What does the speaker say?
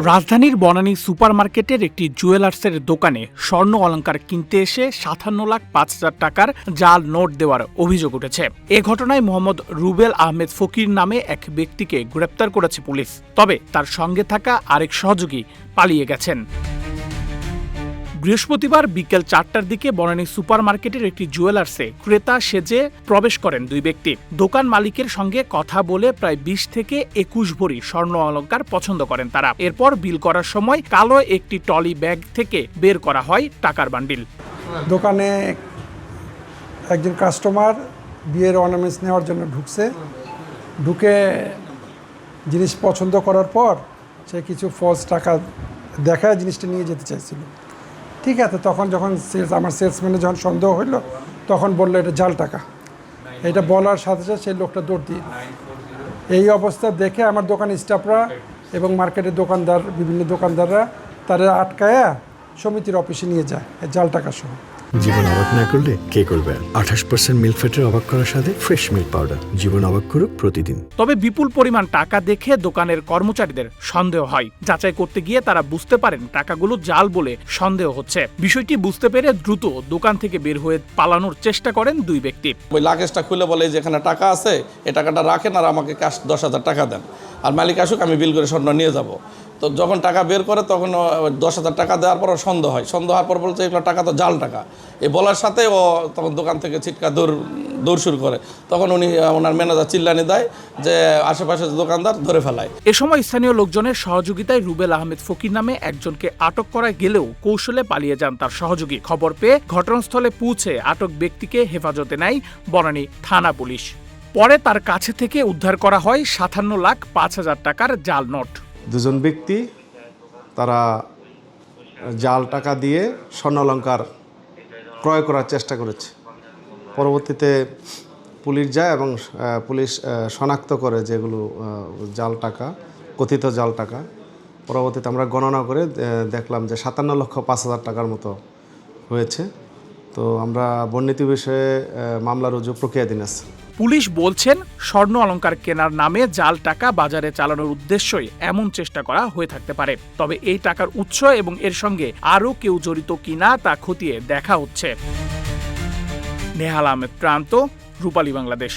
রাজধানীর বনানী সুপারমার্কেটের একটি জুয়েলার্সের দোকানে স্বর্ণ অলংকার কিনতে এসে ৫৭,৫০০০ টাকার জাল নোট দেওয়ার অভিযোগ উঠেছে। এ ঘটনায় মোহাম্মদ রুবেল আহমেদ ফকির নামে এক ব্যক্তিকে গ্রেপ্তার করেছে পুলিশ। তবে তার সঙ্গে থাকা আরেক সহযোগী পালিয়ে গেছেন। বৃহস্পতিবার বিকেল ৪টার দিকে বনানী সুপারমার্কেটের একটি জুয়েলার্সে ক্রেতা সেজে প্রবেশ করেন দুই ব্যক্তি। দোকান মালিকের সঙ্গে কথা বলে প্রায় ২০ থেকে ২১ ভরি স্বর্ণ অলংকার পছন্দ করেন তারা। এরপর বিল করার সময় কালো একটি টলি ব্যাগ থেকে বের করা হয় টাকার বান্ডিল। দোকানে একজন কাস্টমার বিয়ের অর্নামেন্টস নেওয়ার জন্য ঢুকে জিনিস পছন্দ করার পর সে কিছু ফলস টাকা দেখায় জিনিসটা নিয়ে যেতে চাইছিল। ঠিক আছে, তখন যখন আমার সেলসম্যানের যখন সন্দেহ হইল তখন বললো এটা জাল টাকা। এটা বলার সাথে সাথে সেই লোকটা দৌড় দিয়ে এই অবস্থা দেখে আমার দোকান স্টাফরা এবং মার্কেটের দোকানদার বিভিন্ন দোকানদাররা তারা আটকায়া সমিতির অফিসে নিয়ে যায় জাল টাকা সহ। জীবন অবাক না করলে কে করবে? 28% মিল্ক ফ্যাটের অবাক করার সাথে ফ্রেশ মিল্ক পাউডার। জীবন অবাক করুক প্রতিদিন। তবে বিপুল পরিমাণ টাকা দেখে দোকানের কর্মচারীদের সন্দেহ হয়। যাচাই করতে গিয়ে তারা বুঝতে পারেন টাকাগুলো জাল বলে সন্দেহ হচ্ছে। বিষয়টি বুঝতে পেরে দ্রুত দোকান থেকে বের হয়ে পালানোর চেষ্টা করেন দুই ব্যক্তি। ওই লাগেজটা খুলে বলে যে এখানে টাকা আছে, এই টাকাটা রাখেন আর আমাকে ক্যাশ 10,000 টাকা দেন, আর মালিক আসুক আমি বিল করে স্বর্ণ নিয়ে যাব। তো যখন টাকা বের করে তখন 10,000 টাকা দেওয়ার পর সন্দেহ হয়। সন্দেহ হওয়ার পর বলছে এগুলো টাকা তো জাল টাকা। এই বলার সাথে ও তখন দোকান থেকে ছিটকা দৌড় শুরু করে। তখন ওনার ম্যানেজার চিল্লানি দেয় যে আশেপাশে দোকানদার ধরে ফেলায়। এ সময় স্থানীয় লোকজনের সহযোগিতায় রুবেল আহমেদ ফকির নামে একজনকে আটক করা গেলেও কৌশলে পালিয়ে যান তার সহযোগী। খবর পেয়ে ঘটনাস্থলে পৌঁছে আটক ব্যক্তিকে হেফাজতে নেয় বনানী থানা পুলিশ। পরে তার কাছে থেকে উদ্ধার করা হয় ৫৭,৫০০০ টাকার জাল নোট। দুজন ব্যক্তি তারা জাল টাকা দিয়ে স্বর্ণালংকার ক্রয় করার চেষ্টা করেছে। পরবর্তীতে পুলিশ যায় এবং পুলিশ শনাক্ত করে যেগুলো জাল টাকা, কথিত জাল টাকা। পরবর্তীতে আমরা গণনা করে দেখলাম যে ৫৭,৫০০০ টাকার মতো হয়েছে। তো আমরা বর্ণিত বিষয়ে মামলা রুজু প্রক্রিয়াধীন আছে। পুলিশ বলছেন স্বর্ণ অলংকার কেনার নামে জাল টাকা বাজারে চালানোর উদ্দেশ্যই এমন চেষ্টা করা হয়ে থাকতে পারে। তবে এই টাকার উৎস এবং এর সঙ্গে আরও কেউ জড়িত কিনা তা খতিয়ে দেখা হচ্ছে। নেহাল আহমেদ প্রান্ত, রূপালী বাংলাদেশ।